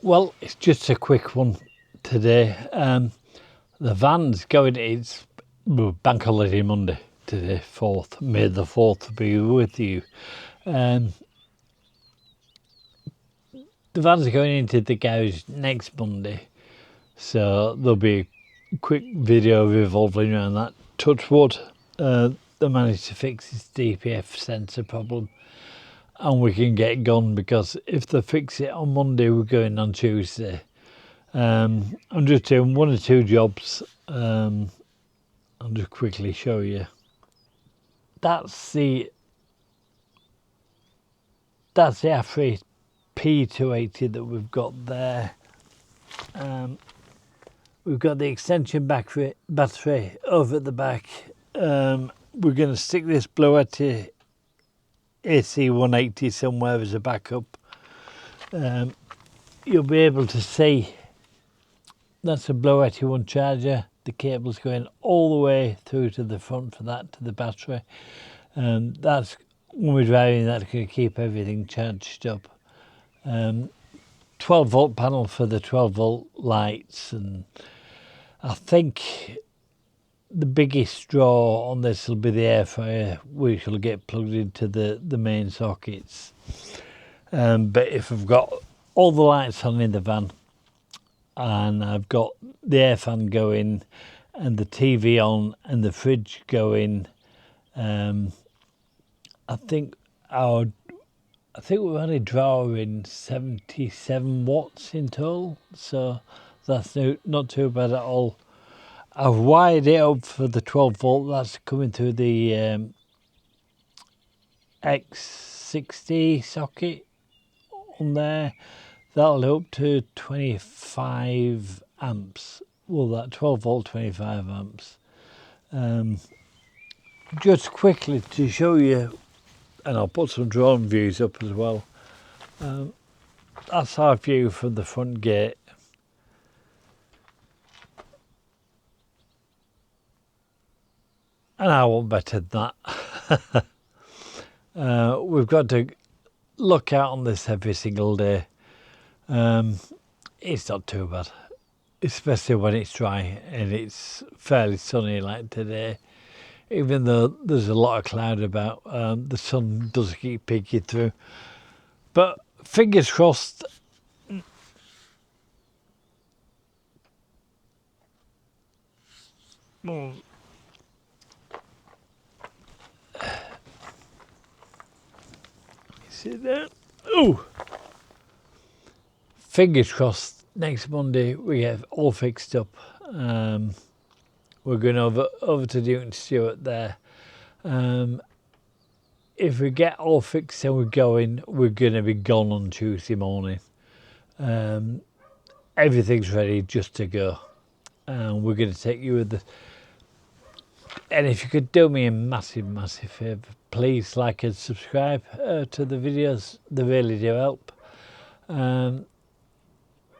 Well, it's just a quick one today. The van's going, it's Bank Holiday Monday today, 4th. May the 4th be with you. The van's going into the garage next Monday, so there'll be a quick video revolving around that. Touch wood, they managed to fix this DPF sensor problem, and we can get gone, because if they fix it on Monday, we're going on Tuesday. I'm just doing 1 or 2 jobs. I'll just quickly show you. That's the Afri P280 that we've got there. We've got the extension battery over at the back. We're going to stick this Bluetti AC 180 somewhere as a backup. You'll be able to see that's a Bluetti 1 charger. The cable's going all the way through to the front for that, to the battery. That's, when we're driving, that's going to keep everything charged up. 12 volt panel for the 12 volt lights, and I think the biggest draw on this will be the air fryer, which will get plugged into the main sockets. But if I've got all the lights on in the van, and I've got the air fan going and the TV on and the fridge going, I think we're only drawing 77 watts in total, so that's not too bad at all. I've wired it up for the 12 volt. That's coming through the X60 socket on there. That'll up to 25 amps. Well, that 12 volt, 25 amps. Just quickly to show you, and I'll put some drone views up as well. That's our view from the front gate. And I want better than that. We've got to look out on this every single day. It's not too bad, especially when it's dry and it's fairly sunny like today. Even though there's a lot of cloud about, the sun does keep peeking through. But fingers crossed. See there? Oh! Fingers crossed, next Monday we get all fixed up. We're going over to Newton Stewart there. If we get all fixed and we're going to be gone on Tuesday morning. Everything's ready just to go. We're going to take you with the... And if you could do me a massive, massive favour, please like and subscribe to the videos. They really do help.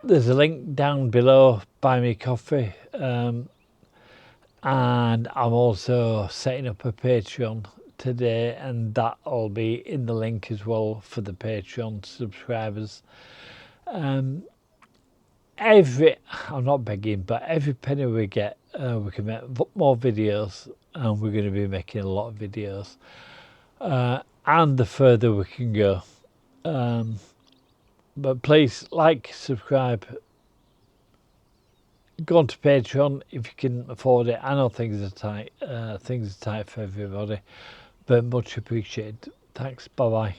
There's a link down below, buy me coffee. And I'm also setting up a Patreon today, and that'll be in the link as well for the Patreon subscribers. I'm not begging, but every penny we get, we can make more videos, and we're going to be making a lot of videos. And the further we can go. But please like, subscribe, go on to Patreon if you can afford it. I know things are tight. Things are tight for everybody, but much appreciated. Thanks. Bye bye.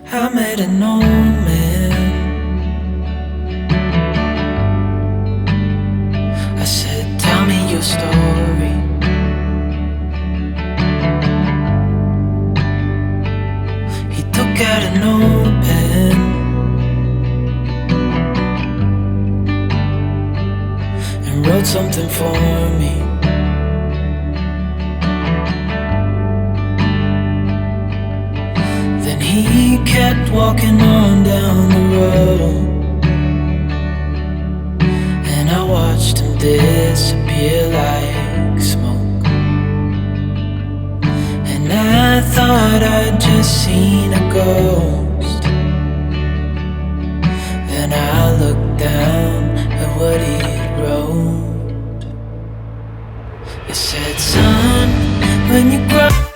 I met an old man. I said, tell me your story. He took out a notepad and wrote something for me. Then he kept walking on down the road. disappear like smoke. And I thought I'd just seen a ghost. Then I looked down at what he wrote. It said, son, when you grow